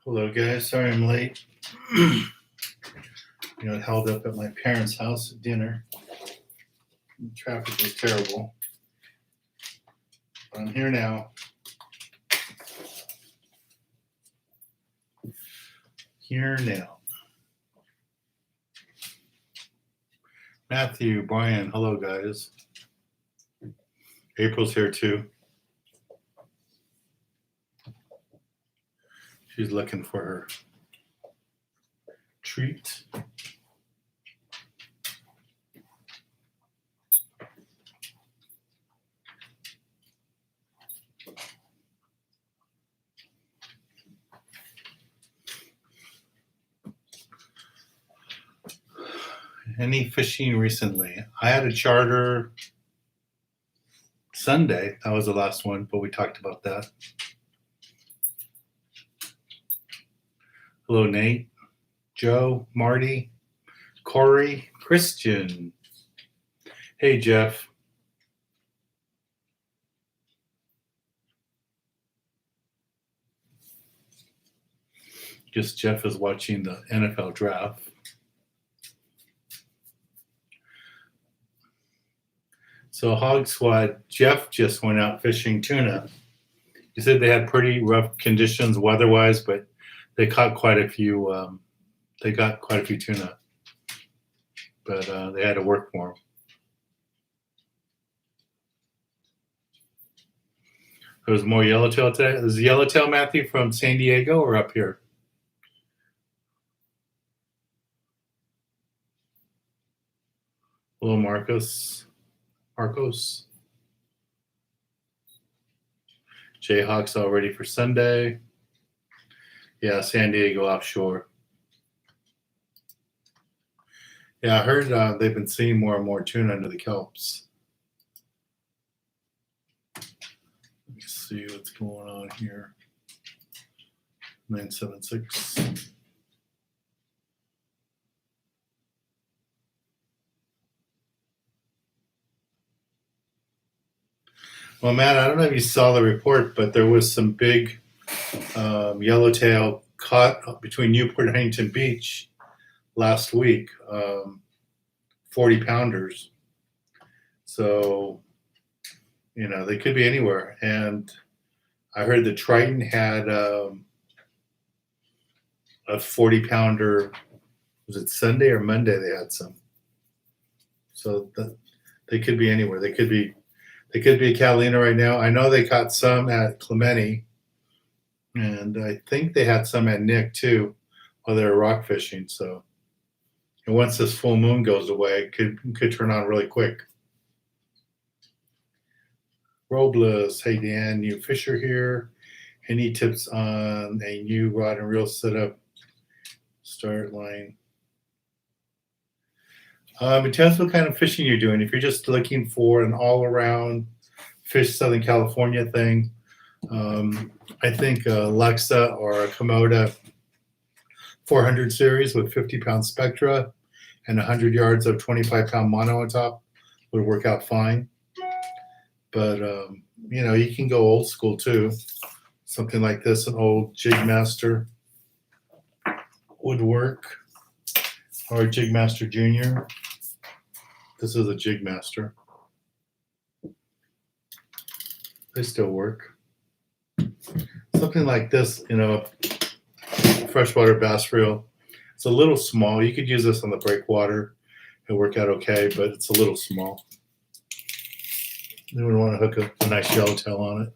Hello, guys. Sorry I'm late. Held up at my parents' house at dinner. The traffic was terrible. But I'm here now. Here now. Matthew, Brian, hello, guys. April's here too. She's looking for her treat. Any fishing recently? I had a charter Sunday. That was the last one, but we talked about that. Hello, Nate, Joe, Marty, Corey, Christian. Hey, Jeff. Guess Jeff is watching the NFL draft. So Hog Squad, Jeff just went out fishing tuna. He said they had pretty rough conditions weather-wise, but they caught quite a few. They got quite a few tuna, but they had to work for them. There was more yellowtail today. Is the yellowtail, Matthew, from San Diego or up here? Hello, Marcos. Jayhawks all ready for Sunday. Yeah, San Diego offshore. Yeah, I heard they've been seeing more and more tuna under the kelps. Let me see what's going on here. 976. Well, Matt, I don't know if you saw the report, but there was some big yellowtail caught between Newport and Huntington Beach last week, 40-pounders. So, they could be anywhere. And I heard the Triton had a 40-pounder. Was it Sunday or Monday they had some? So they could be anywhere. They could be at Catalina right now. I know they caught some at Clemente, and I think they had some at Nick too while they were rock fishing. So, and once this full moon goes away, it could turn on really quick. Robles, hey Dan, new fisher here. Any tips on a new rod and reel setup? Start line. It depends what kind of fishing you're doing. If you're just looking for an all-around fish Southern California thing, I think a Lexa or a Komoda 400 series with 50-pound Spectra and 100 yards of 25-pound mono on top would work out fine. But, you can go old school too. Something like this, an old Jigmaster would work, or a Jigmaster Junior. This is a Jigmaster. They still work. Something like this, freshwater bass reel. It's a little small. You could use this on the breakwater. It'll work out okay, but it's a little small. You would want to hook a nice yellowtail on it.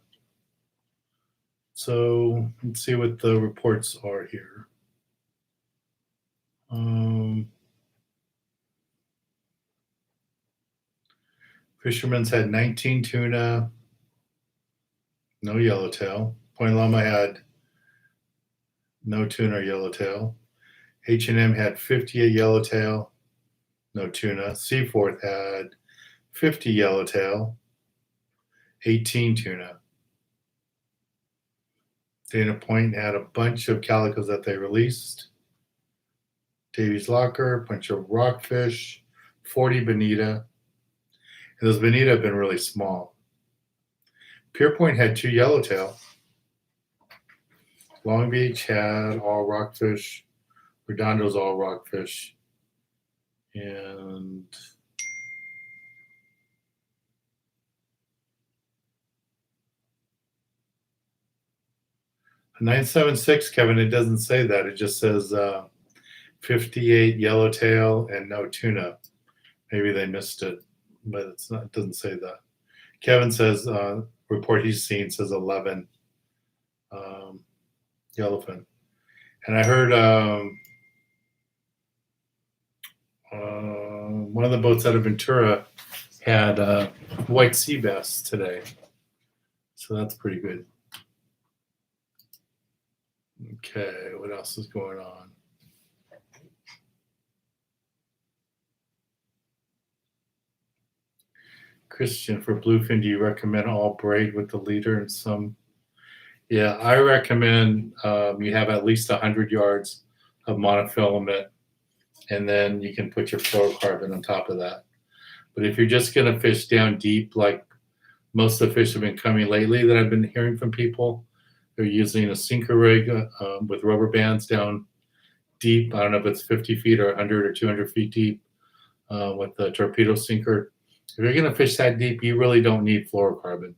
So let's see what the reports are here. Fisherman's had 19 tuna, no yellowtail. Point Loma had no tuna or yellowtail. H&M had 58 yellowtail, no tuna. Seaforth had 50 yellowtail, 18 tuna. Dana Point had a bunch of calicos that they released. Davies Locker, a bunch of rockfish, 40 bonita. And those bonita have been really small. Pierpoint had 2 yellowtail. Long Beach had all rockfish. Redondo's all rockfish. And a 976, Kevin, it doesn't say that. It just says 58 yellowtail and no tuna. Maybe they missed it, but it's not. It doesn't say that. Kevin says report he's seen says 11 yellowfin, and I heard one of the boats out of Ventura had white sea bass today, so that's pretty good. Okay, what else is going on? Christian, for bluefin, do you recommend all braid with the leader and some? Yeah, I recommend you have at least 100 yards of monofilament, and then you can put your fluorocarbon on top of that. But if you're just going to fish down deep, like most of the fish have been coming lately that I've been hearing from people, they're using a sinker rig with rubber bands down deep. I don't know if it's 50 feet or 100 or 200 feet deep with the torpedo sinker. If you're going to fish that deep, you really don't need fluorocarbon.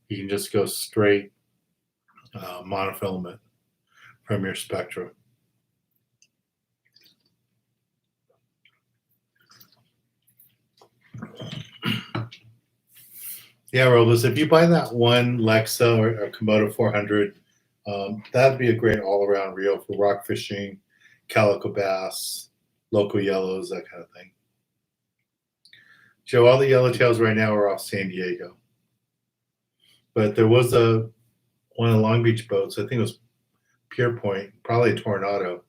You can just go straight monofilament from your spectra. Yeah, Robles, if you buy that one Lexa or Komodo 400, that'd be a great all-around reel for rock fishing, calico bass, local yellows, that kind of thing. Joe, all the yellowtails right now are off San Diego. But there was one of the Long Beach boats, I think it was Pier Point, probably a Tornado,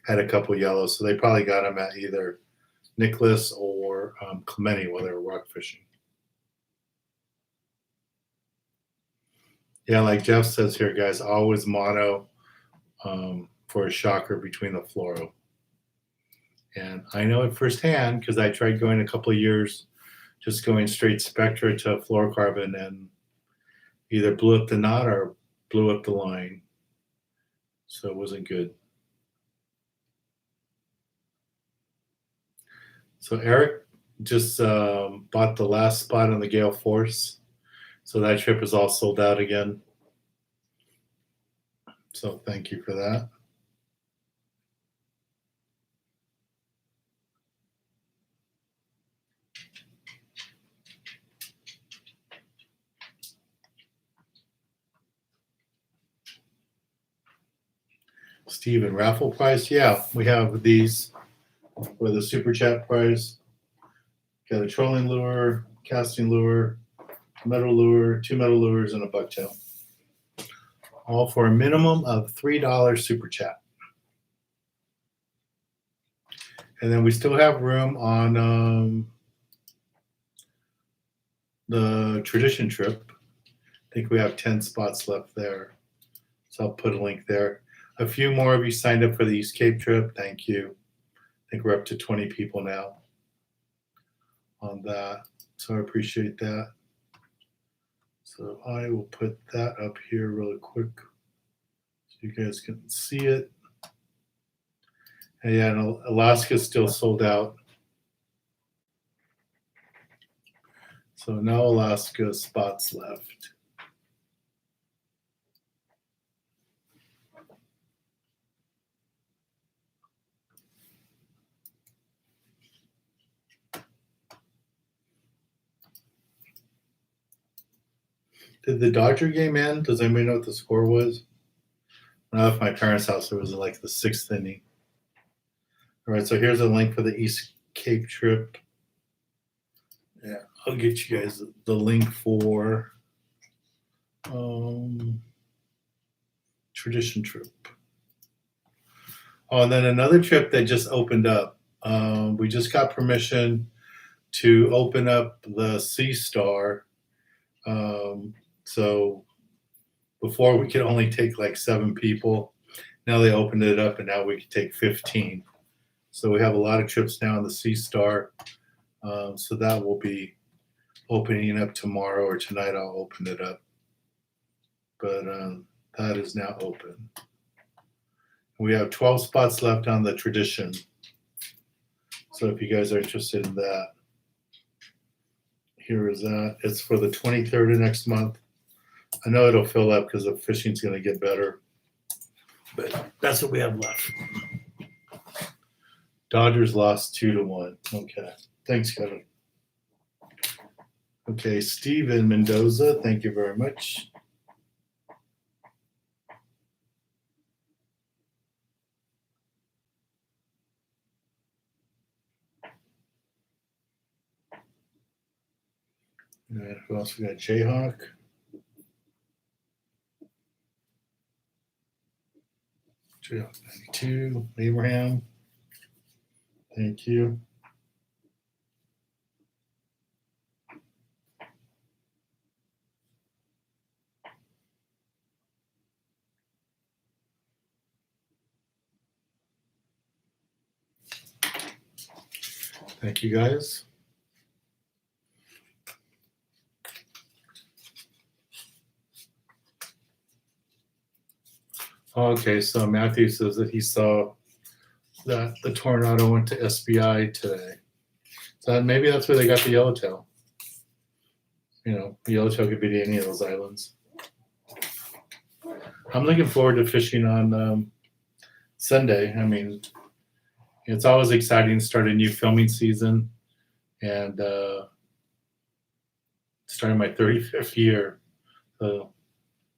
had a couple yellows. So they probably got them at either Nicholas or Clemente while they were rock fishing. Yeah, like Jeff says here, guys, always mono for a shocker between the fluoro. And I know it firsthand because I tried going a couple of years just going straight spectra to fluorocarbon and either blew up the knot or blew up the line. So it wasn't good. So Eric just bought the last spot on the Gale Force. So that trip is all sold out again. So thank you for that. Steven, raffle prize? Yeah, we have these for the super chat prize. Got a trolling lure, casting lure, metal lure, 2 metal lures, and a bucktail. All for a minimum of $3 super chat. And then we still have room on the tradition trip. I think we have 10 spots left there. So I'll put a link there. A few more of you signed up for the East Cape trip. Thank you. I think we're up to 20 people now on that. So I appreciate that. So I will put that up here really quick so you guys can see it. And yeah, and Alaska's still sold out. So no Alaska spots left. Did the Dodger game end? Does anybody know what the score was? When I left my parents' house, it was like the 6th inning. All right, so here's a link for the East Cape trip. Yeah, I'll get you guys the link for tradition trip. Oh, and then another trip that just opened up. We just got permission to open up the Sea Star. So before we could only take like 7 people. Now they opened it up and now we can take 15. So we have a lot of trips now on the Sea Star. So that will be opening up tomorrow or tonight. I'll open it up. But that is now open. We have 12 spots left on the tradition. So if you guys are interested in that, here is that. It's for the 23rd of next month. I know it'll fill up because the fishing's going to get better. But that's what we have left. Dodgers lost 2-1. Okay. Thanks, Kevin. Okay, Steven Mendoza, thank you very much. And who else we got? Jayhawk. Jayhawk 92. Abraham. Thank you. Thank you, guys. Okay, so Matthew says that he saw that the tornado went to SBI today. So maybe that's where they got the yellowtail. You know, the yellowtail could be to any of those islands. I'm looking forward to fishing on Sunday. I mean, it's always exciting to start a new filming season and starting my 35th year. So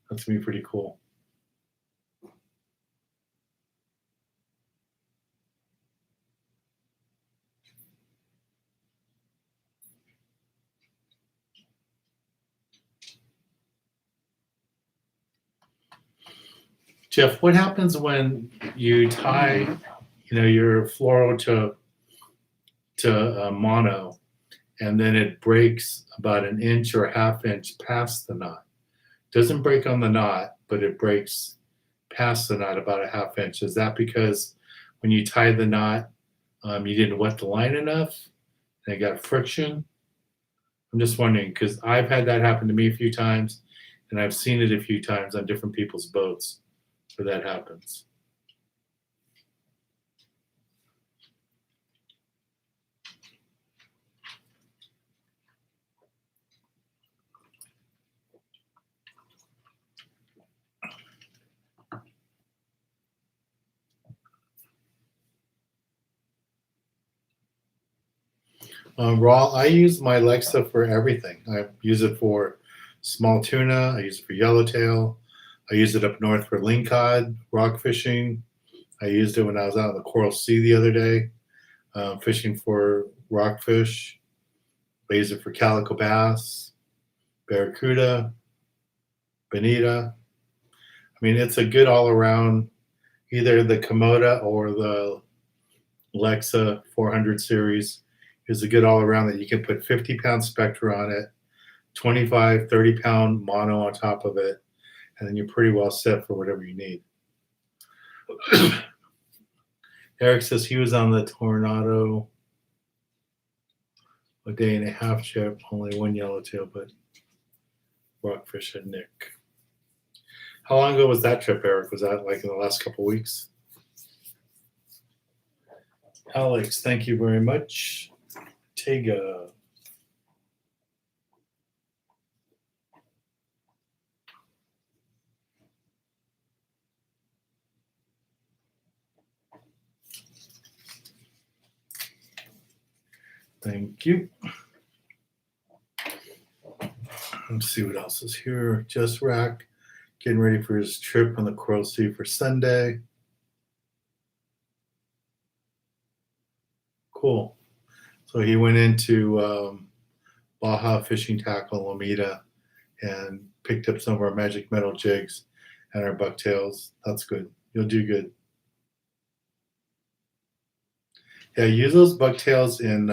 that's going to be pretty cool. Jeff, what happens when you tie, your floral to mono, and then it breaks about an inch or a half inch past the knot? Doesn't break on the knot, but it breaks past the knot about a half inch. Is that because when you tie the knot, you didn't wet the line enough and it got friction? I'm just wondering because I've had that happen to me a few times, and I've seen it a few times on different people's boats where that happens. Raw, I use my Alexa for everything. I use it for small tuna. I use it for yellowtail. I use it up north for lingcod, rock fishing. I used it when I was out in the Coral Sea the other day, fishing for rockfish. I use it for calico bass, barracuda, bonita. I mean, it's a good all around, either the Komoda or the Alexa 400 series is a good all around that you can put 50-pound Spectra on it, 25, 30-pound mono on top of it, and then you're pretty well set for whatever you need. Eric says he was on the Tornado a day and a half trip, only one yellowtail, but rockfish and Nick. How long ago was that trip, Eric? Was that like in the last couple of weeks? Alex, thank you very much. Tega. Thank you. Let's see what else is here. Just Rack getting ready for his trip on the Coral Sea for Sunday. Cool. So he went into Baja Fishing Tackle Lomita and picked up some of our magic metal jigs and our bucktails. That's good. You'll do good. Yeah, use those bucktails in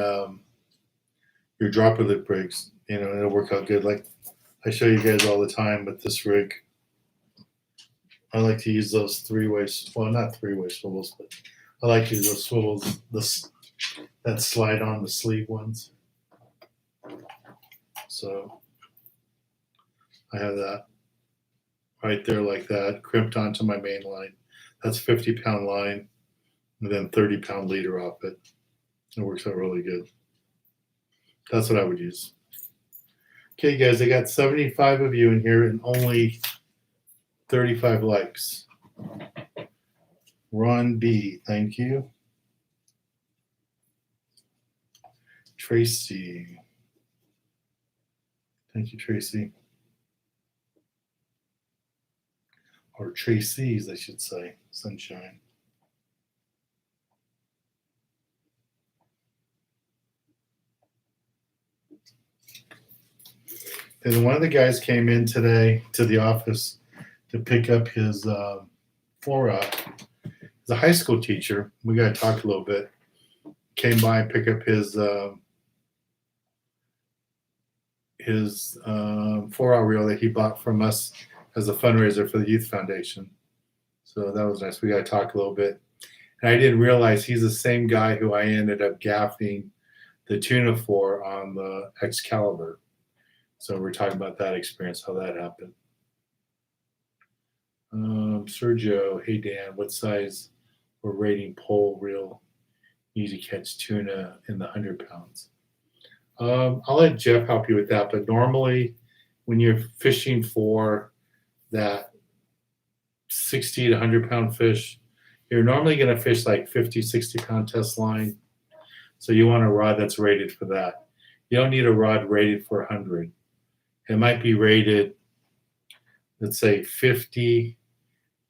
your dropper lip rigs. It'll work out good. Like I show you guys all the time with this rig. I like to use those three-way, well, not three-way swivels, but I like to use those swivels that slide on the sleeve ones. So I have that right there like that, crimped onto my main line. That's 50-pound line and then 30-pound leader off it. It works out really good. That's what I would use. Okay, guys, I got 75 of you in here and only 35 likes. Ron B, thank you. Tracy. Thank you, Tracy. Or Tracy's, I should say. Sunshine. And one of the guys came in today to the office to pick up his he's a high school teacher. We got to talk a little bit. Came by and pick up his 4-hour reel that he bought from us as a fundraiser for the Youth Foundation. So that was nice. We got to talk a little bit. And I didn't realize he's the same guy who I ended up gaffing the tuna for on the Excalibur. So we're talking about that experience, how that happened. Sergio, hey Dan, what size or rating pole reel easy catch tuna in the 100 pounds? I'll let Jeff help you with that, but normally when you're fishing for that 60 to 100 pound fish, you're normally going to fish like 50, 60 pound test line. So you want a rod that's rated for that. You don't need a rod rated for 100. It might be rated, let's say 50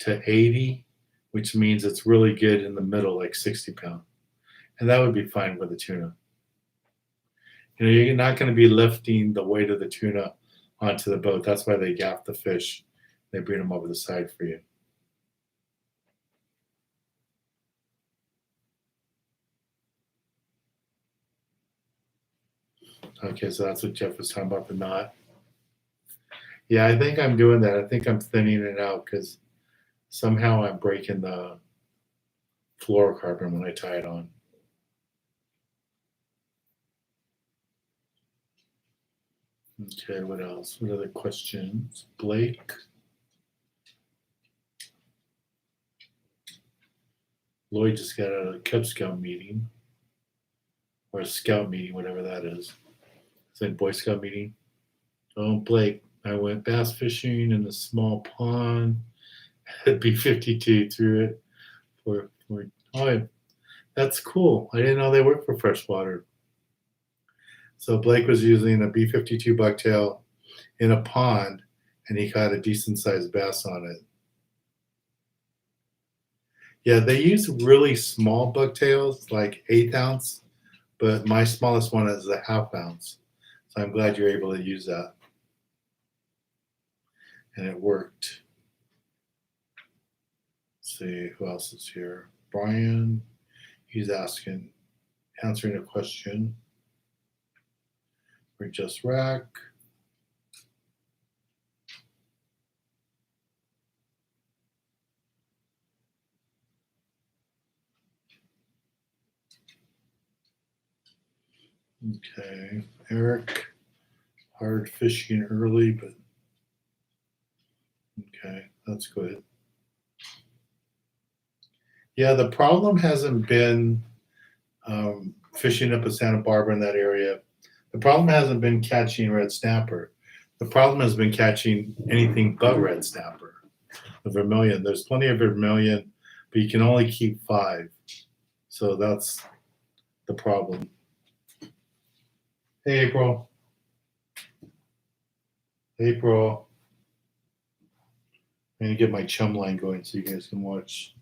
to 80, which means it's really good in the middle, like 60 pound. And that would be fine with a tuna. You know, you're not going to be lifting the weight of the tuna onto the boat. That's why they gaff the fish. They bring them over the side for you. Okay, so that's what Jeff was talking about, the knot. Yeah, I think I'm doing that. I think I'm thinning it out because somehow I'm breaking the fluorocarbon when I tie it on. Okay, what else? What other questions? Blake? Lloyd just got out of a Cub Scout meeting. Or a Scout meeting, whatever that is. Is that Boy Scout meeting? Oh, Blake, I went bass fishing in a small pond. It'd be 52 through it. Oh, that's cool. I didn't know they work for freshwater. So Blake was using a B52 bucktail in a pond, and he caught a decent sized bass on it. Yeah, they use really small bucktails, like 1/8 ounce, but my smallest one is a 1/2 ounce. So I'm glad you're able to use that. And it worked. Let's see who else is here. Brian, he's answering a question. For Just Rack. Okay, Eric, hard fishing early, but okay, that's good. Yeah, the problem hasn't been fishing up at Santa Barbara in that area. The problem hasn't been catching red snapper. The problem has been catching anything but red snapper. The vermilion, there's plenty of vermilion, but you can only keep 5. So that's the problem. Hey, April. April. I'm going to get my chum line going so you guys can watch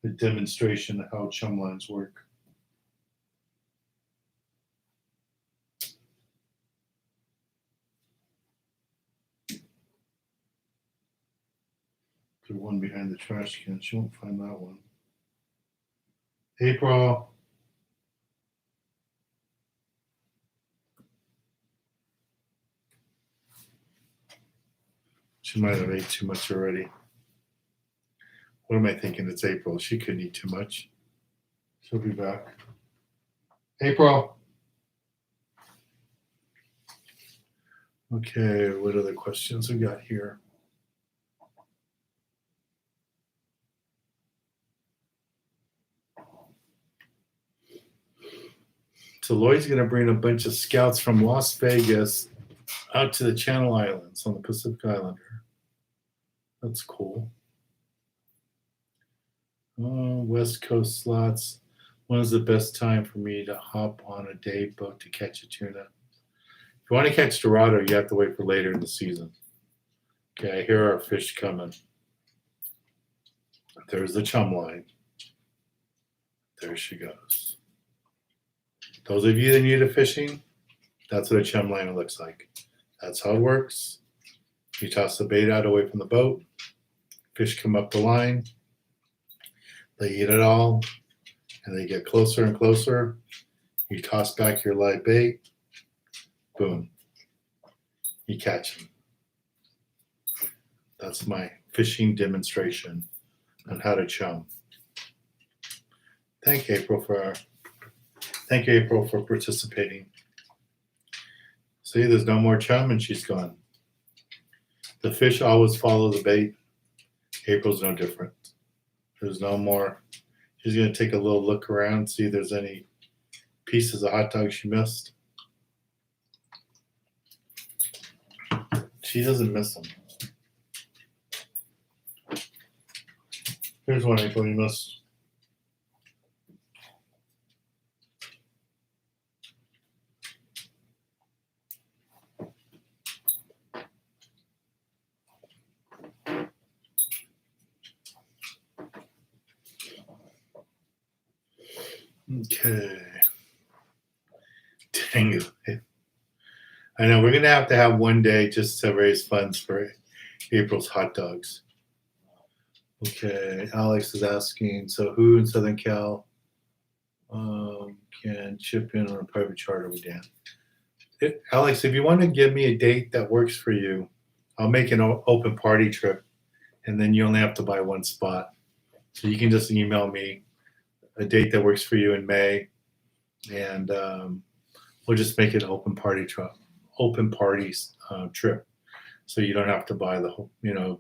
the demonstration of how chum lines work. Put one behind the trash can. She won't find that one. April. She might have ate too much already. What am I thinking? It's April. She couldn't eat too much. She'll be back. April. Okay, what other questions we got here? So Lloyd's going to bring a bunch of scouts from Las Vegas out to the Channel Islands on the Pacific Islander. That's cool. Oh, West Coast slots. When is the best time for me to hop on a day boat to catch a tuna? If you want to catch Dorado, you have to wait for later in the season. Okay, here are our fish coming. There's the chum line. There she goes. Those of you that are new to fishing, that's what a chum line looks like. That's how it works. You toss the bait out away from the boat. Fish come up the line. They eat it all, and they get closer and closer. You toss back your live bait. Boom. You catch them. That's my fishing demonstration on how to chum. Thank you, April, for participating. See, there's no more chum, and she's gone. The fish always follow the bait. April's no different. There's no more. She's going to take a little look around, see if there's any pieces of hot dog she missed. She doesn't miss them. Here's one April you missed. Okay. Dang it. I know we're going to have one day just to raise funds for April's hot dogs. Okay, Alex is asking, so who in Southern Cal can chip in on a private charter with Dan? Alex, if you want to give me a date that works for you, I'll make an open party trip, and then you only have to buy one spot. So you can just email me a date that works for you in May, and we'll just make it an open parties trip. So you don't have to buy the whole, you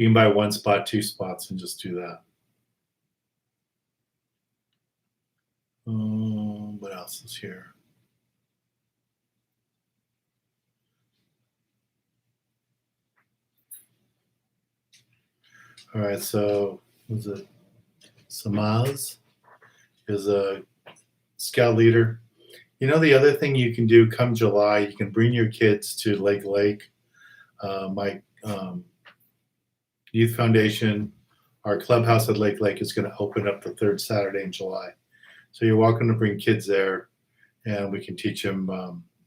can buy one spot, two spots, and just do that. What else is here? All right, so was it Samaz is a scout leader. The other thing you can do come July, you can bring your kids to Lake. My youth foundation, our clubhouse at Lake is going to open up the third Saturday in July. So you're welcome to bring kids there, and we can teach them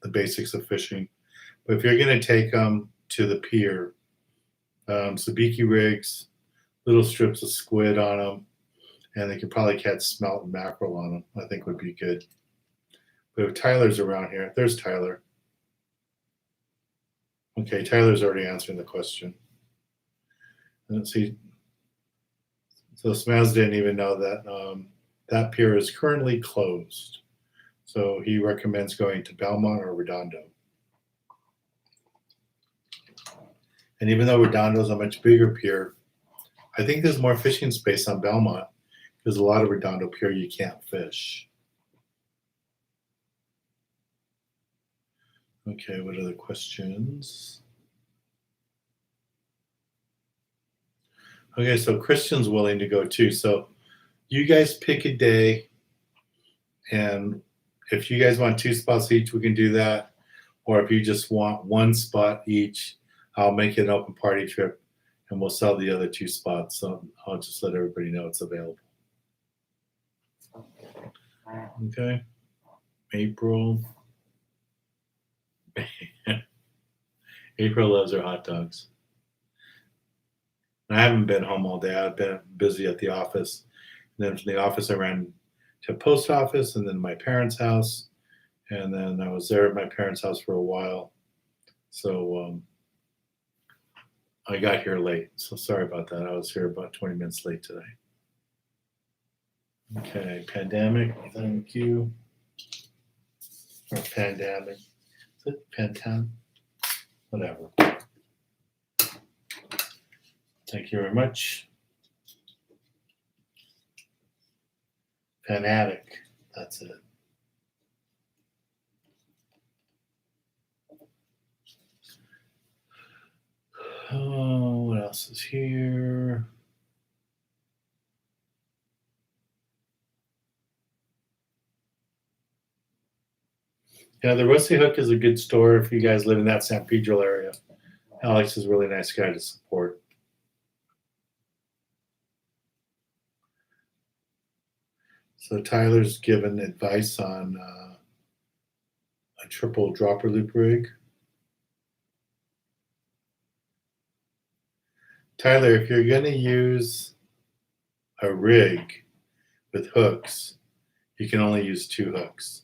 the basics of fishing. But if you're going to take them to the pier, sabiki rigs, little strips of squid on them, and they could probably catch smelt and mackerel on them, I think would be good. But if Tyler's around here, there's Tyler. Okay, Tyler's already answering the question. Let's see. So Smaz didn't even know that that pier is currently closed. So he recommends going to Belmont or Redondo. And even though Redondo is a much bigger pier, I think there's more fishing space on Belmont. There's a lot of Redondo pier you can't fish. Okay, what other questions? Okay, so Christian's willing to go too. So you guys pick a day, and if you guys want 2 spots each, we can do that. Or if you just want 1 spot each, I'll make it an open party trip, and we'll sell the other 2 spots. So I'll just let everybody know it's available. Okay, April. April loves her hot dogs. I haven't been home all day. I've been busy at the office. And then from the office, I ran to post office and then my parents' house. And then I was there at my parents' house for a while. So I got here late. So sorry about that. I was here about 20 minutes late today. Okay, pandemic. Thank you. Or pandemic. Is it Pantan? Whatever. Thank you very much. Fanatic. That's it. Oh, what else is here? Yeah, the Rusty Hook is a good store if you guys live in that San Pedro area. Alex is a really nice guy to support. So Tyler's given advice on a triple dropper loop rig. Tyler, if you're going to use a rig with hooks, you can only use 2 hooks.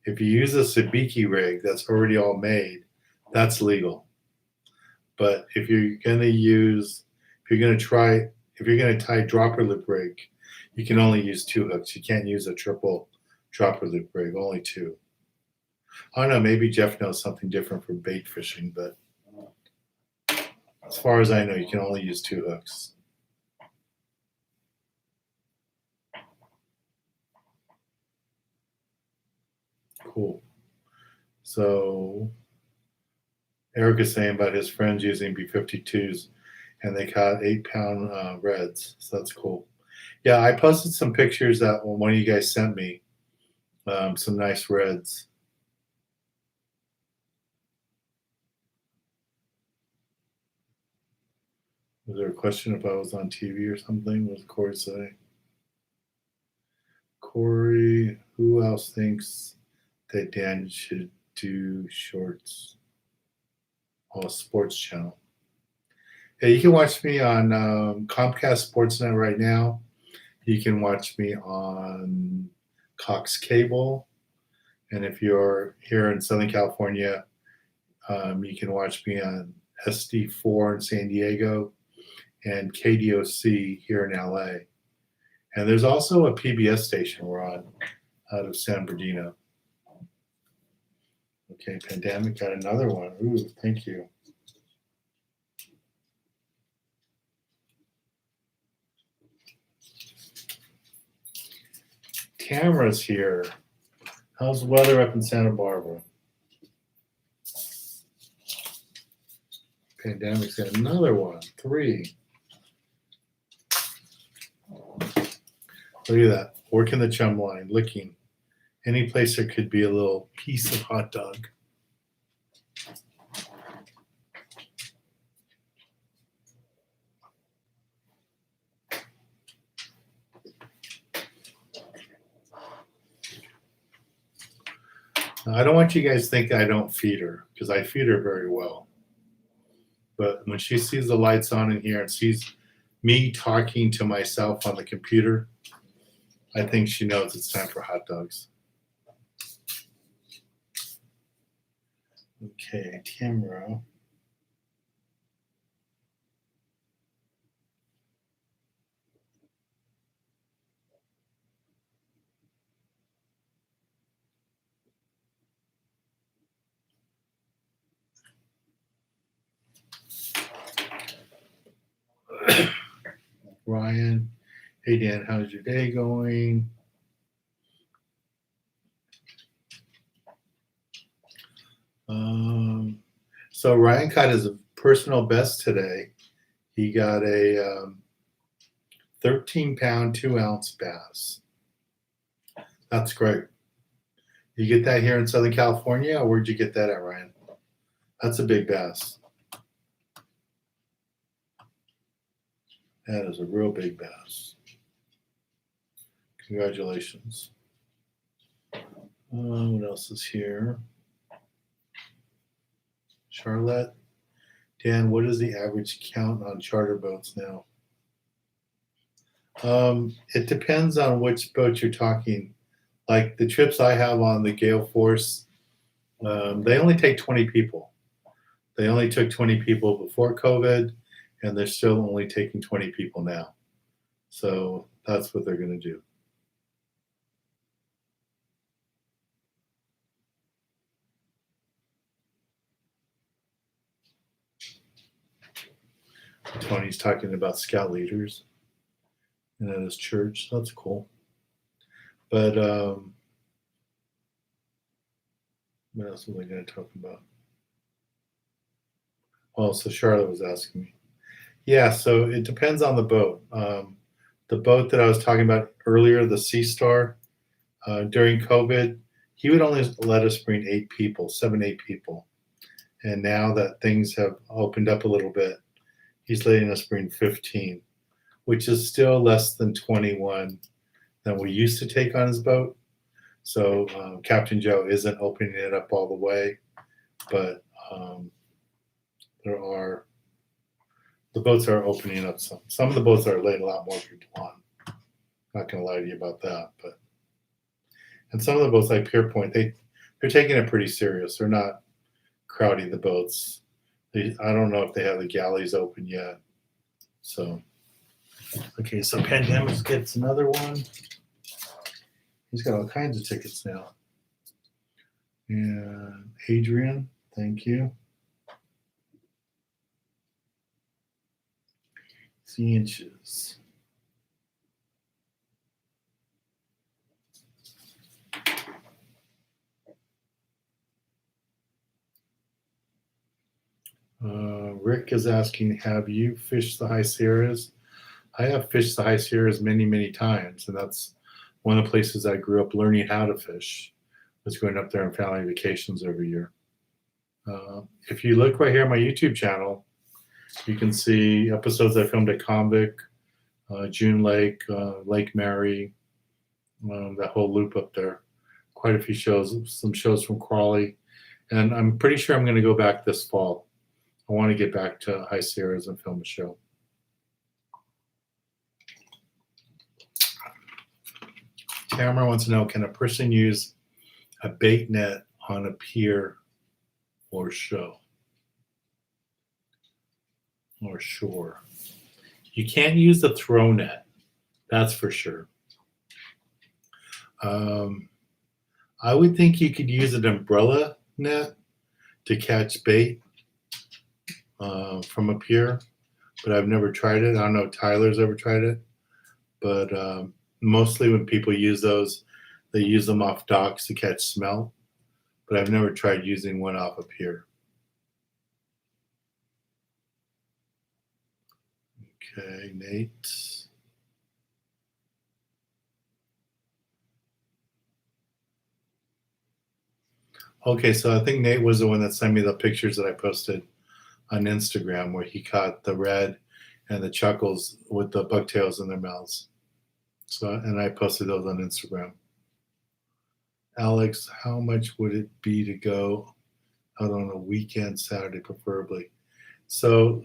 If you use a sabiki rig that's already all made, that's legal. But if you're going to tie dropper loop rig, you can only use 2 hooks. You can't use a triple dropper loop rig, only 2. I don't know, maybe Jeff knows something different for bait fishing, but as far as I know, you can only use 2 hooks. Cool. So Eric is saying about his friends using B-52s, and they caught 8-pound reds. So that's cool. Yeah, I posted some pictures that one of you guys sent me. Some nice reds. Was there a question if I was on TV or something? What did Corey say? Corey, who else thinks that Dan should do shorts on a sports channel? Yeah, you can watch me on Comcast Sportsnet right now. You can watch me on Cox Cable. And if you're here in Southern California, you can watch me on SD4 in San Diego and KDOC here in LA. And there's also a PBS station we're on out of San Bernardino. Okay, Pandemic got another one. Ooh, thank you. Tamara's here. How's the weather up in Santa Barbara? Pandemic's got another one. 3. Look at that. Working the chum line, licking. Any place there could be a little piece of hot dog. Now, I don't want you guys to think I don't feed her, because I feed her very well. But when she sees the lights on in here and sees me talking to myself on the computer, I think she knows it's time for hot dogs. Okay, Tamara. Ryan. Hey, Dan, how's your day going? So Ryan caught his personal best today. He got a 13-pound, 2-ounce bass. That's great. You get that here in Southern California, or where'd you get that at, Ryan? That's a big bass. That is a real big bass. Congratulations. What else is here? Charlotte. Dan, what is the average count on charter boats now? It depends on which boat you're talking. Like the trips I have on the Gale Force, they only take 20 people. They only took 20 people before COVID, and they're still only taking 20 people now. So that's what they're going to do. Tony's talking about scout leaders and at his church. That's cool. But what else was I going to talk about? Oh, so Charlotte was asking me. Yeah, so it depends on the boat. The boat that I was talking about earlier, the Sea Star, during COVID, he would only let us bring 8 people, 7, 8 people. And now that things have opened up a little bit, he's letting us bring 15, which is still less than 21 than we used to take on his boat. So Captain Joe isn't opening it up all the way, but there are the boats are opening up some. Some of the boats are letting a lot more people on. Not gonna lie to you about that, but and some of the boats like Pier Point, they're taking it pretty serious. They're not crowding the boats. I don't know if they have the galleys open yet. So okay, so Pandemics gets another one. He's got all kinds of tickets now. And Adrian, thank you. C inches. Rick is asking, have you fished the High Sierras? I have fished the High Sierras many, many times, and that's one of the places I grew up learning how to fish. Was going up there on family vacations every year. If you look right here on my YouTube channel, you can see episodes I filmed at Convict, June Lake, Lake Mary, that whole loop up there. Quite a few shows, some shows from Crawley, and I'm pretty sure I'm going to go back this fall. I want to get back to High Sierras and film a show. Tamara wants to know, can a person use a bait net on a pier or show or shore? You can't use the throw net, that's for sure. I would think you could use an umbrella net to catch bait from a pier, but I've never tried it. I don't know if Tyler's ever tried it, but mostly when people use those, they use them off docks to catch smelt, but I've never tried using one off a pier. Okay, Nate. Okay, so I think Nate was the one that sent me the pictures that I posted on Instagram where he caught the red and the chuckles with the bucktails in their mouths. So, and I posted those on Instagram. Alex, how much would it be to go out on a weekend, Saturday preferably? So,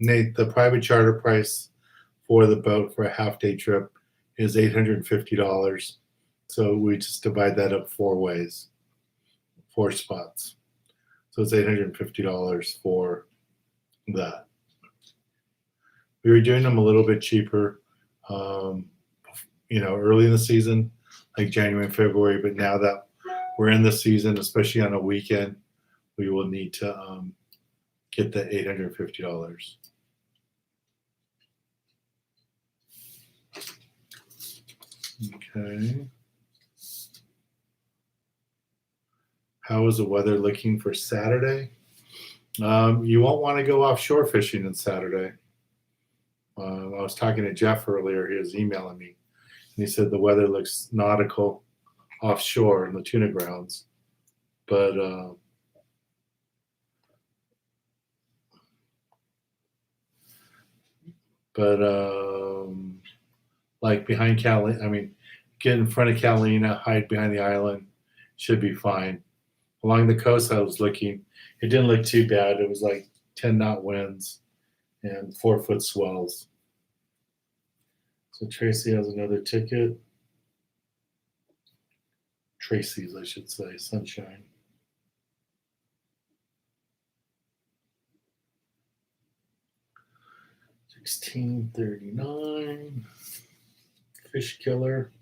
Nate, the private charter price for the boat for a half-day trip is $850. So we just divide that up 4 ways, 4 spots. So it's $850 for that. We were doing them a little bit cheaper, early in the season, like January and February. But now that we're in the season, especially on a weekend, we will need to get the $850. Okay. How is the weather looking for Saturday? You won't want to go offshore fishing on Saturday. I was talking to Jeff earlier. He was emailing me, and he said the weather looks nautical offshore in the tuna grounds, but like behind Catalina, get in front of Catalina, hide behind the island, should be fine. Along the coast, I was looking, it didn't look too bad. It was like 10-knot winds and 4-foot swells. So Tracy has another ticket. Tracy's, I should say, Sunshine. $16.39. Fish Killer.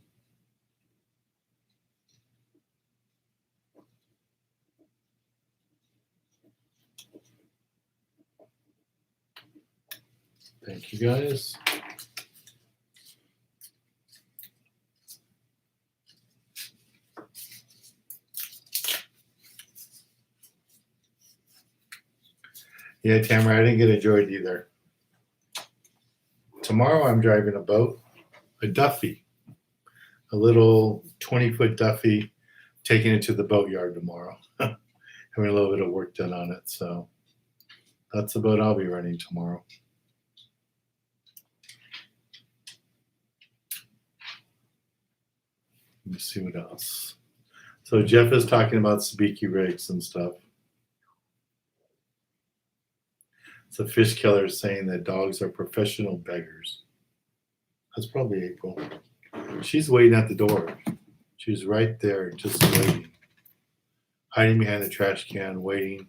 Thank you, guys. Yeah, Tamara, I didn't get a droid either. Tomorrow I'm driving a boat, a Duffy, a little 20-foot Duffy, taking it to the boatyard tomorrow. Having a little bit of work done on it. So that's the boat I'll be running tomorrow. Let me see what else. So Jeff is talking about sabiki rigs and stuff. So fish killer is saying that dogs are professional beggars. That's probably April. She's waiting at the door. She's right there, just waiting, hiding behind the trash can, waiting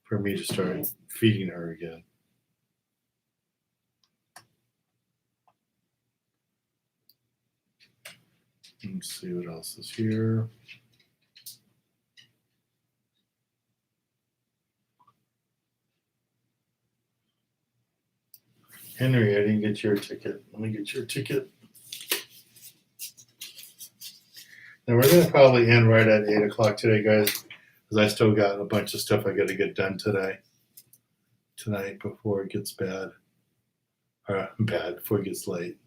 for me to start feeding her again. Let's see what else is here. Henry, I didn't get your ticket. Let me get your ticket. Now we're going to probably end right at 8 o'clock today, guys, because I still got a bunch of stuff I got to get done tonight before it gets bad. Or bad, before it gets late.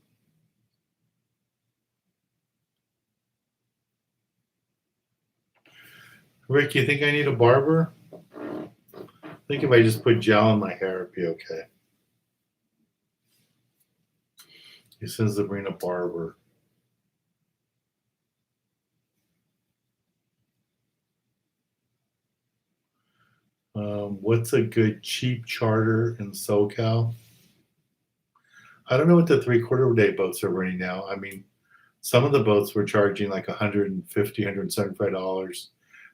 Rick, you think I need a barber? I think if I just put gel in my hair, it'd be okay. He says to bring a barber. What's a good cheap charter in SoCal? I don't know what the 3/4 day boats are running now. I mean, some of the boats were charging like $150, $175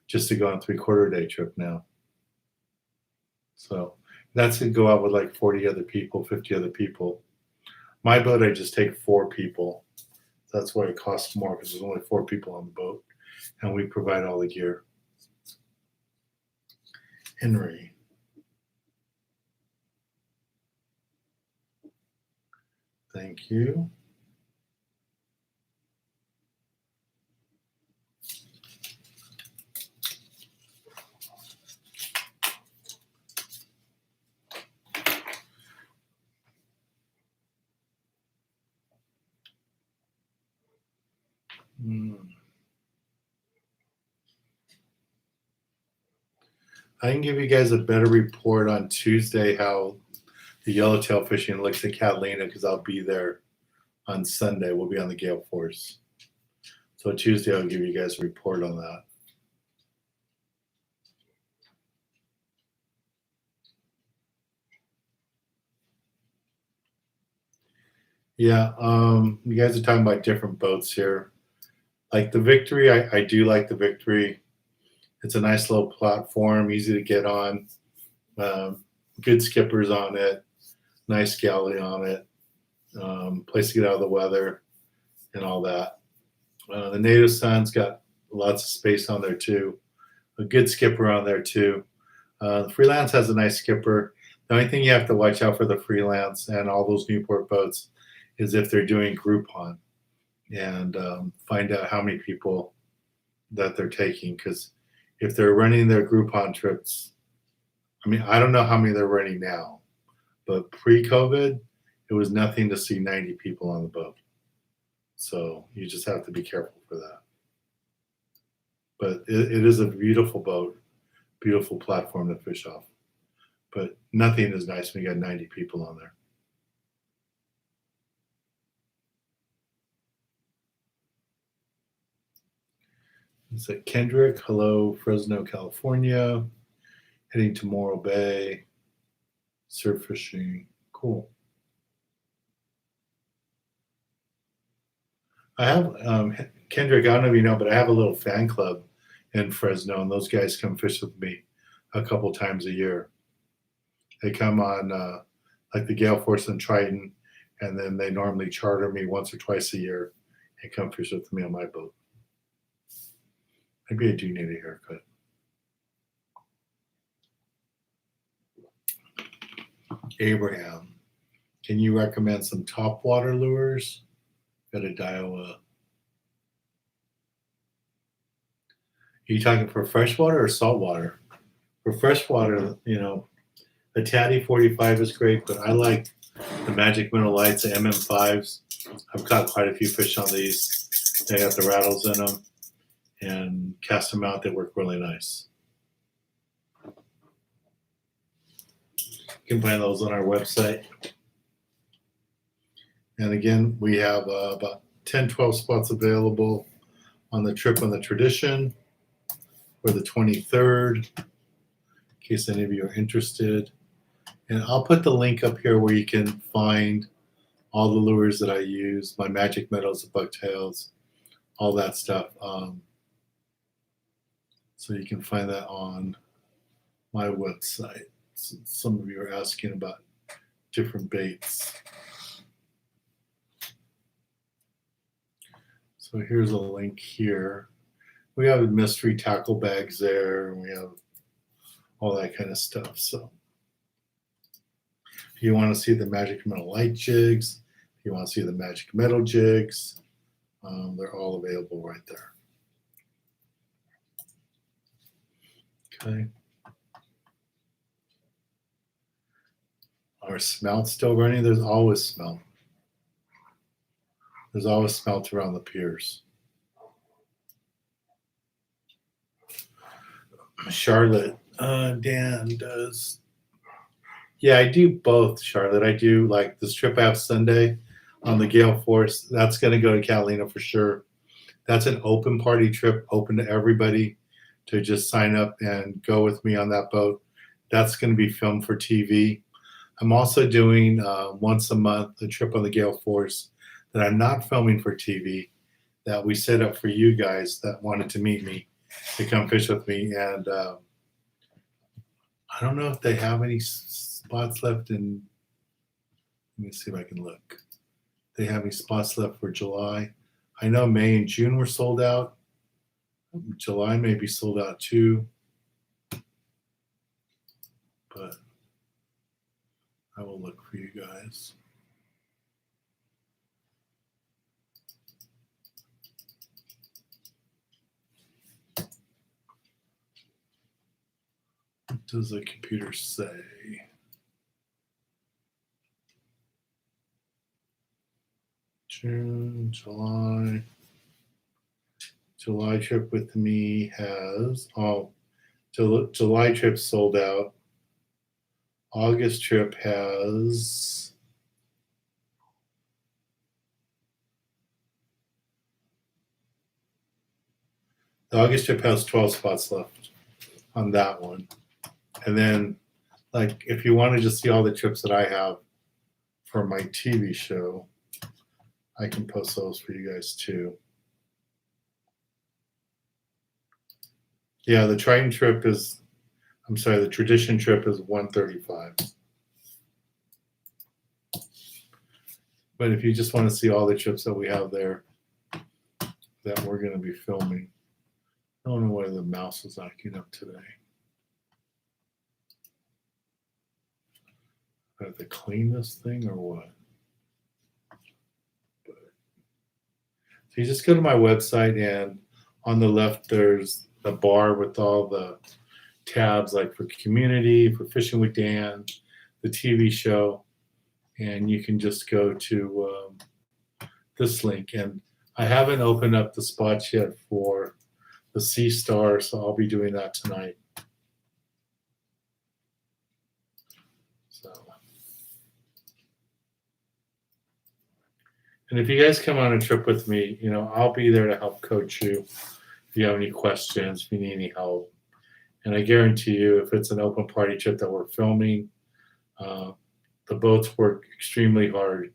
just to go on a 3/4 day trip now. So that's to go out with like 40 other people, 50 other people. My boat, I just take 4 people. That's why it costs more, because there's only 4 people on the boat, and we provide all the gear. Henry. Thank you. I can give you guys a better report on Tuesday how the yellowtail fishing looks at Catalina, because I'll be there on Sunday. We'll be on the Gale Force. So Tuesday I'll give you guys a report on that. Yeah, you guys are talking about different boats here. Like the Victory, I do like the Victory. It's a nice little platform, easy to get on. Good skippers on it, nice galley on it, place to get out of the weather and all that. The Native Sun's got lots of space on there too. A good skipper on there too. The Freelance has a nice skipper. The only thing you have to watch out for the Freelance and all those Newport boats is if they're doing Groupon, and find out how many people that they're taking. Because if they're running their Groupon trips, I mean, I don't know how many they're running now, but pre-COVID, it was nothing to see 90 people on the boat. So you just have to be careful for that. But it is a beautiful boat, beautiful platform to fish off. But nothing is nice when you got 90 people on there. It's at Kendrick. Hello, Fresno, California. Heading to Morro Bay. Surf fishing. Cool. I have, Kendrick, I don't know if you know, but I have a little fan club in Fresno, and those guys come fish with me a couple times a year. They come on like the Gale Force and Triton, and then they normally charter me once or twice a year and come fish with me on my boat. Maybe I do need a haircut. Abraham, can you recommend some topwater lures? Got a Daiwa. Are you talking for freshwater or saltwater? For freshwater, you know, The Tatty 45 is great, but I like the Magic Minnow Lights, the MM5s. I've caught quite a few fish on these. They got the rattles in them, and cast them out. They work really nice. You can find those on our website. And again, we have about 10, 12 spots available on the trip on the Tradition for the 23rd, in case any of you are interested. And I'll put the link up here where you can find all the lures that I use, my magic minnows, the bucktails, all that stuff. So you can find that on my website. Some of you are asking about different baits. So here's a link here. We have mystery tackle bags there, and we have all that kind of stuff. So if you want to see the Magic Metal Light jigs, if you want to see the Magic Metal jigs, they're all available right there. Okay. Our smelt still running? There's always smelt. There's always smelt around the piers. Charlotte, Dan does. Yeah, I do both, Charlotte. I do like the strip out Sunday on the Gale Force. That's going to go to Catalina for sure. That's an open party trip, open to everybody to just sign up and go with me on that boat. That's going to be filmed for TV. I'm also doing once a month a trip on the Gale Force that I'm not filming for TV, that we set up for you guys that wanted to meet me to come fish with me. And I don't know if they have any spots left in, let me see if I can look. They have any spots left for July. I know May and June were sold out. July may be sold out too. But I will look for you guys. What does the computer say? June, July. July trip with me has, July trip sold out. August trip has, the August trip has 12 spots left on that one. And then, like, if you want to just see all the trips that I have for my TV show, I can post those for you guys too. Yeah, the Triton trip is, I'm sorry, the Tradition trip is 135. But if you just want to see all the trips that we have there that we're going to be filming, I don't know why the mouse is acting up today. I have to clean this thing or what? So you just go to my website, and on the left there's the bar with all the tabs, like for community, for Fishing with Dan, the TV show, and you can just go to this link. And I haven't opened up the spots yet for the Sea Star, so I'll be doing that tonight. So, and if you guys come on a trip with me, you know, I'll be there to help coach you if you have any questions, if you need any help. And I guarantee you, if it's an open party trip that we're filming, the boats work extremely hard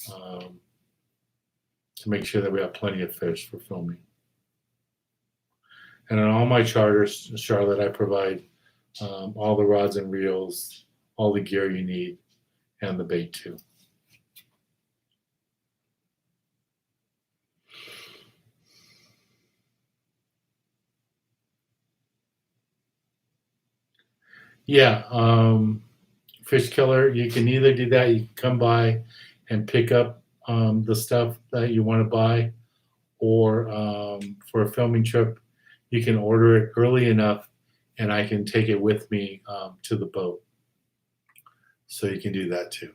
to make sure that we have plenty of fish for filming. And on all my charters, Charlotte, I provide all the rods and reels, all the gear you need, and the bait too. Yeah, Fish Killer, you can either do that, you can come by and pick up the stuff that you want to buy, or for a filming trip, you can order it early enough and I can take it with me to the boat. So you can do that too.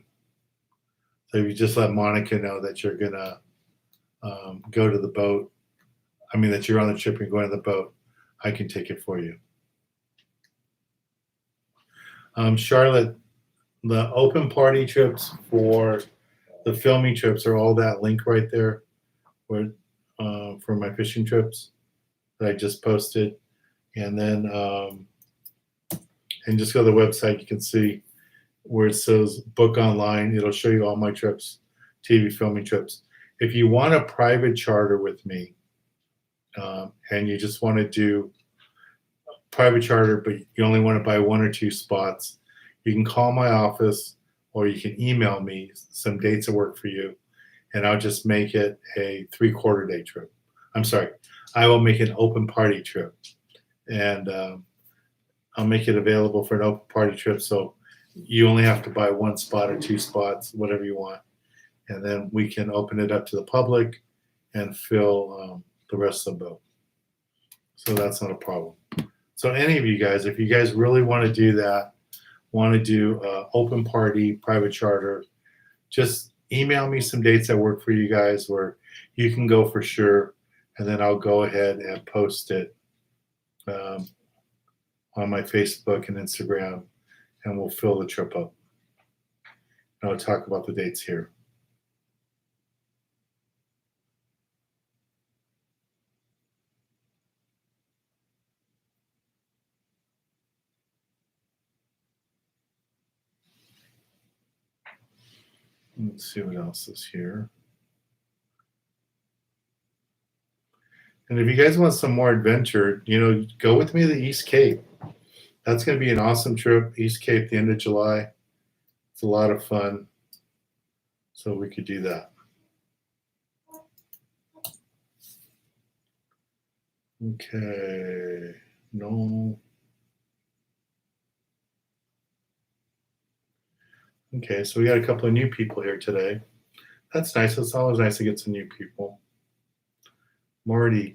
So if you just let Monica know that you're gonna go to the boat, that you're on the trip and going to the boat, I can take it for you. Charlotte, the open party trips for the filming trips are all that link right there where, for my fishing trips that I just posted. And then, and just go to the website, you can see where it says book online. It'll show you all my trips, TV filming trips. If you want a private charter with me, and you just want to do private charter, but you only want to buy 1 or 2 spots, you can call my office or you can email me some dates that work for you, and I'll just make it a 3/4 day trip. I'm sorry, I will make an open party trip, and I'll make it available for an open party trip. So you only have to buy 1 spot or 2 spots, whatever you want, and then we can open it up to the public and fill the rest of the boat. So that's not a problem. So any of you guys, if you guys really want to do that, want to do open party, private charter, just email me some dates that work for you guys where you can go for sure, and then I'll go ahead and post it on my Facebook and Instagram, and we'll fill the trip up. And I'll talk about the dates here. Let's see what else is here. And if you guys want some more adventure, go with me to the East Cape. That's going to be an awesome trip. East Cape, the end of July. It's a lot of fun. So we could do that. Okay. No. Okay, so we got a couple of new people here today. That's nice. It's always nice to get some new people. Marty,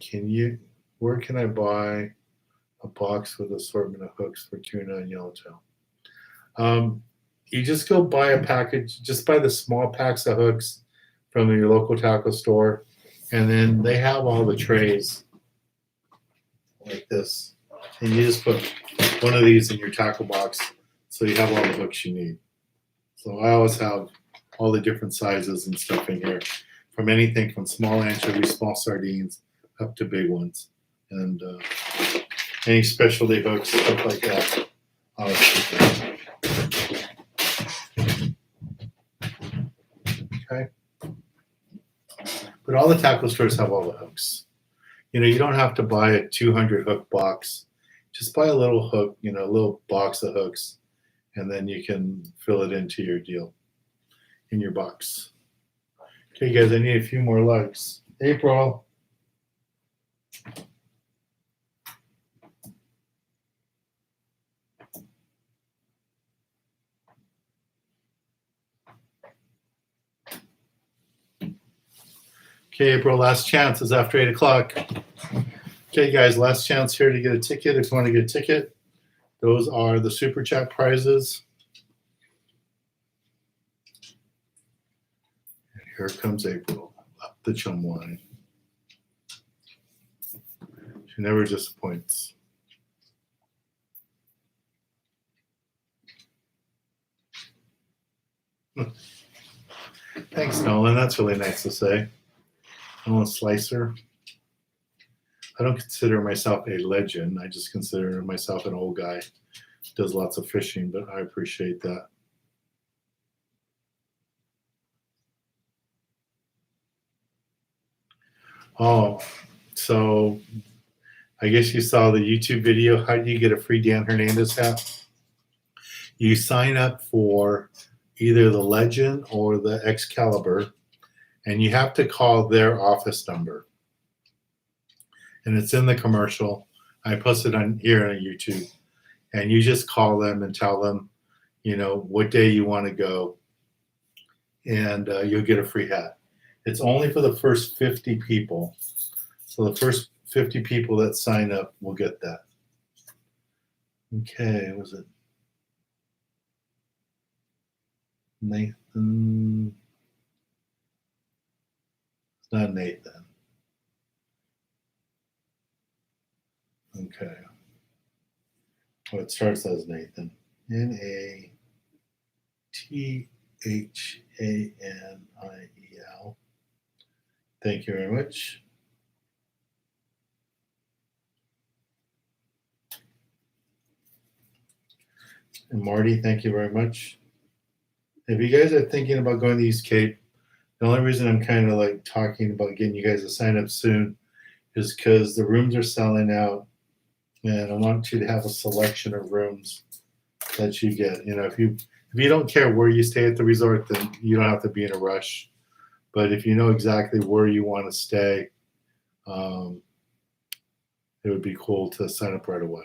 where can I buy a box with assortment of hooks for tuna and yellowtail? You just go buy a package, just buy the small packs of hooks from your local tackle store, and then they have all the trays like this. And you just put one of these in your tackle box so you have all the hooks you need. So I always have all the different sizes and stuff in here, from anything from small anchovies, small sardines, up to big ones. And any specialty hooks, stuff like that. Okay. But all the tackle stores have all the hooks. You don't have to buy a 200 hook box. Just buy a little hook, a little box of hooks, and then you can fill it into your deal, in your box. Okay, guys, I need a few more lugs. April. Okay, April, last chance is after 8 o'clock. Okay, guys, last chance here to get a ticket. If you want to get a ticket, those are the Super Chat prizes. And here comes April up the chum line. She never disappoints. Thanks, Nolan. That's really nice to say. Nolan Slicer. I don't consider myself a legend. I just consider myself an old guy. Does lots of fishing, but I appreciate that. Oh, so I guess you saw the YouTube video. How do you get a free Dan Hernandez hat? You sign up for either the Legend or the Excalibur, and you have to call their office number. And it's in the commercial. I posted on here on YouTube. And you just call them and tell them, what day you want to go, and you'll get a free hat. It's only for the first 50 people. So the first 50 people that sign up will get that. Okay, was it? Nathan. It's not Nathan. Okay. Well, it starts as Nathan. NathanIel. Thank you very much. And Marty, thank you very much. If you guys are thinking about going to East Cape, the only reason I'm kind of like talking about getting you guys to sign up soon is because the rooms are selling out, and I want you to have a selection of rooms that you get. You know, if you don't care where you stay at the resort, then you don't have to be in a rush. But if you know exactly where you want to stay, it would be cool to sign up right away.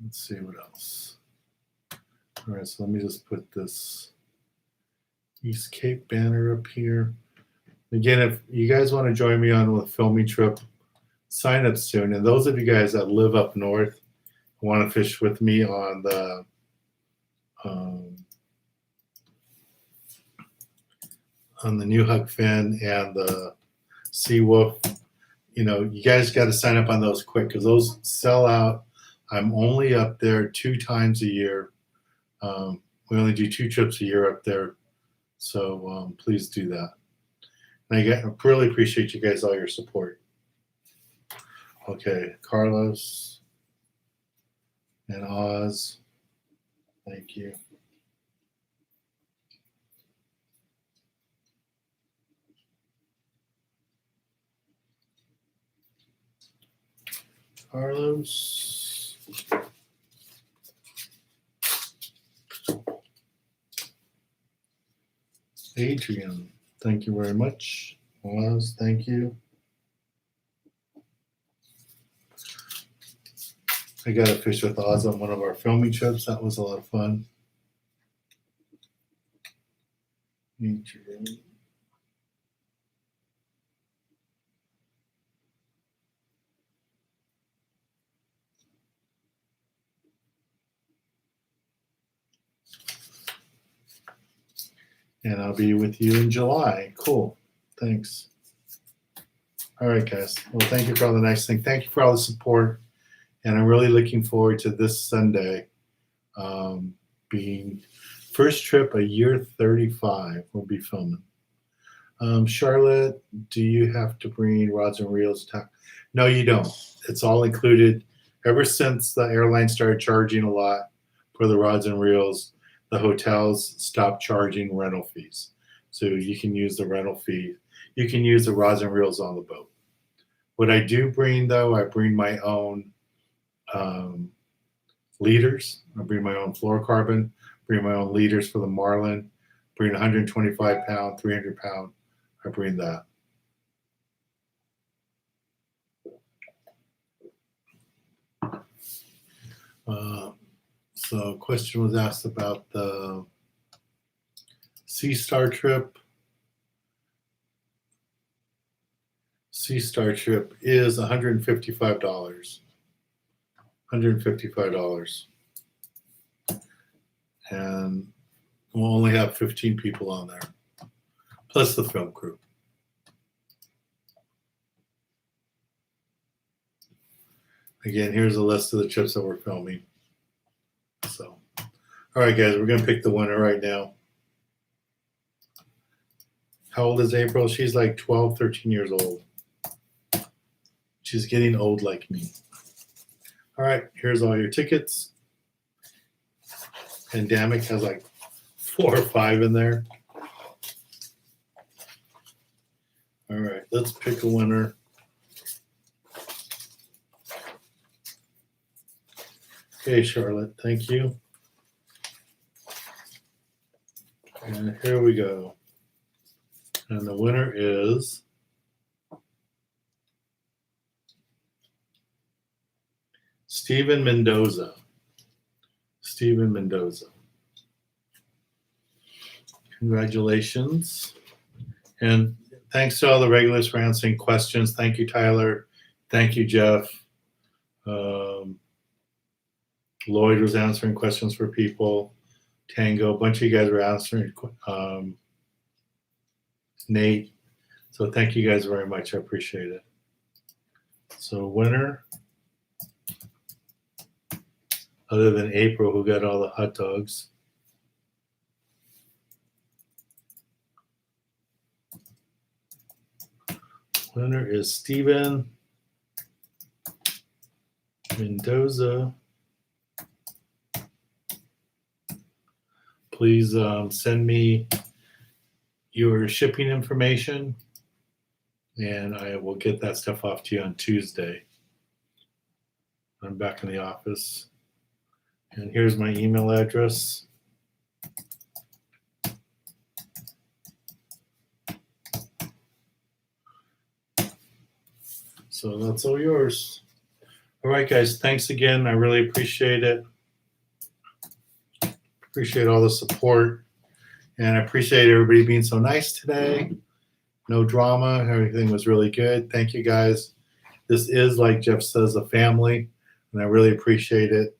Let's see what else. All right, so let me just put this East Cape banner up here. Again, if you guys want to join me on a filming trip, sign up soon. And those of you guys that live up north want to fish with me on the New Huck Fin and the Sea Wolf, you know, you guys got to sign up on those quick because those sell out. I'm only up there 2 times a year. We only do 2 trips a year up there. So please do that. And I really appreciate you guys, all your support. Okay, Carlos and Oz, thank you. Carlos. Adrian, thank you very much. Oz, thank you. I got to fish with Oz on one of our filming trips. That was a lot of fun. Adrian. And I'll be with you in July. Cool. Thanks. All right, guys. Well, thank you for all the nice things. Thank you for all the support. And I'm really looking forward to this Sunday being first trip a year 35. We'll be filming. Charlotte, do you have to bring rods and reels? No, you don't. It's all included. Ever since the airline started charging a lot for the rods and reels, the hotels stopped charging rental fees. So you can use the rental fee. You can use the rods and reels on the boat. What I do bring, though, I bring my own leaders. I bring my own fluorocarbon, bring my own leaders for the marlin, bring 125 pound, 300 pound. I bring that. So a question was asked about the Sea Star trip. Sea Star trip is $155. $155. And we'll only have 15 people on there, plus the film crew. Again, here's a list of the trips that we're filming. So, all right, guys, we're going to pick the winner right now. How old is April? She's like 12, 13 years old. She's getting old like me. All right, here's all your tickets. Pandemic has like 4 or 5 in there. All right, let's pick a winner. Okay, Charlotte, thank you. And here we go. And the winner is Steven Mendoza. Steven Mendoza. Congratulations. And thanks to all the regulars for answering questions. Thank you, Tyler. Thank you, Jeff. Lloyd was answering questions for people. Tango, a bunch of you guys were answering. Nate. So thank you guys very much. I appreciate it. So winner, other than April, who got all the hot dogs. Winner is Steven Mendoza. Please send me your shipping information, and I will get that stuff off to you on Tuesday. I'm back in the office. And here's my email address. So that's all yours. All right, guys, thanks again. I really appreciate it. Appreciate all the support. And I appreciate everybody being so nice today. No drama. Everything was really good. Thank you, guys. This is, like Jeff says, a family, and I really appreciate it.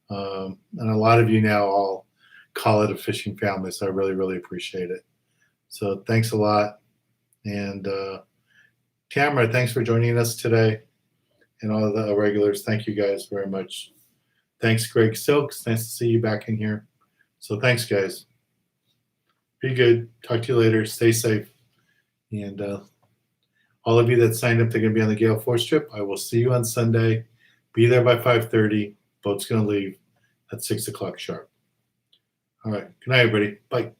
And a lot of you now all call it a fishing family, so I really, really appreciate it. So thanks a lot. And Tamara, thanks for joining us today. And all of the regulars, thank you guys very much. Thanks, Greg Silks. Nice to see you back in here. So thanks, guys. Be good. Talk to you later. Stay safe. And all of you that signed up, they're going to be on the Gale Force trip. I will see you on Sunday. Be there by 5:30. Boat's going to leave at 6 o'clock sharp. All right. Good night, everybody. Bye.